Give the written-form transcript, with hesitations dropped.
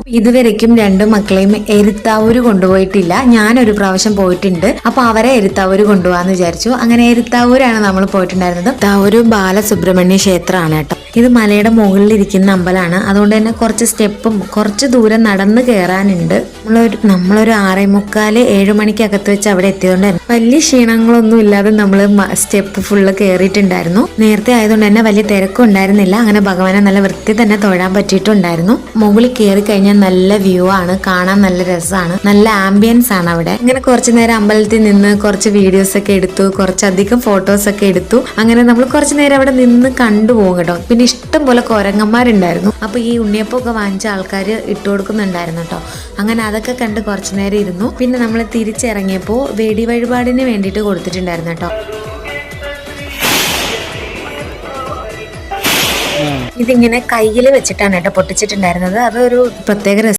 ഇതുവരേക്കും രണ്ടു മക്കളെയും എരുത്താവൂര് കൊണ്ടുപോയിട്ടില്ല. ഞാനൊരു പ്രാവശ്യം പോയിട്ടുണ്ട്. അപ്പൊ അവരെ എരുത്താവൂര് കൊണ്ടുപോകാന്ന് വിചാരിച്ചു. അങ്ങനെ എരുത്താവൂരാണ് നമ്മൾ പോയിട്ടുണ്ടായിരുന്നത്. ഒരു ബാലസുബ്രഹ്മണ്യ ക്ഷേത്രമാണ് കേട്ടോ. ഇത് മലയുടെ മുകളിലിരിക്കുന്ന അമ്പലമാണ്. അതുകൊണ്ട് തന്നെ കുറച്ച് സ്റ്റെപ്പും കുറച്ച് ദൂരം നടന്ന് കയറാനുണ്ട്. നമ്മളൊരു 6:45-7 മണിക്കകത്ത് വെച്ച് അവിടെ എത്തിയതുകൊണ്ട് തന്നെ വലിയ ക്ഷീണങ്ങളൊന്നും ഇല്ലാതെ നമ്മൾ സ്റ്റെപ്പ് ഫുള്ള് കയറിയിട്ടുണ്ടായിരുന്നു. നേരത്തെ ആയതുകൊണ്ട് തന്നെ വലിയ തിരക്കും ഉണ്ടായിരുന്നില്ല. അങ്ങനെ ഭഗവാനെ നല്ല വൃത്തി തന്നെ തൊഴാൻ പറ്റിയിട്ടുണ്ടായിരുന്നു. മുകളിൽ കയറി കഴിഞ്ഞാൽ നല്ല വ്യൂ ആണ്, കാണാൻ നല്ല രസമാണ്, നല്ല ആംബിയൻസ് ആണ് അവിടെ. അങ്ങനെ കുറച്ചു നേരം അമ്പലത്തിൽ നിന്ന് കുറച്ച് വീഡിയോസ് ഒക്കെ എടുത്തു, കുറച്ചധികം ഫോട്ടോസ് ഒക്കെ എടുത്തു. അങ്ങനെ നമ്മൾ കുറച്ചു നേരം അവിടെ നിന്ന് കണ്ടുപോകും കേട്ടോ. പിന്നെ ഇഷ്ടം പോലെ കുരങ്ങന്മാരുണ്ടായിരുന്നു. അപ്പൊ ഈ ഉണ്ണിയപ്പൊക്കെ വാങ്ങിച്ച ആൾക്കാർ ഇട്ട് കൊടുക്കുന്നുണ്ടായിരുന്നു കേട്ടോ. അങ്ങനെ അതൊക്കെ കണ്ട് കുറച്ചു നേരം ഇരുന്നു. പിന്നെ നമ്മൾ തിരിച്ചിറങ്ങിയപ്പോൾ വെടി വഴിപാടിന് വേണ്ടിയിട്ട് കൊടുത്തിട്ടുണ്ടായിരുന്നു കേട്ടോ. ഇതിങ്ങനെ കയ്യിൽ വെച്ചിട്ടാണ് കേട്ടോ പൊട്ടിച്ചിട്ടുണ്ടായിരുന്നത്. അതൊരു പ്രത്യേക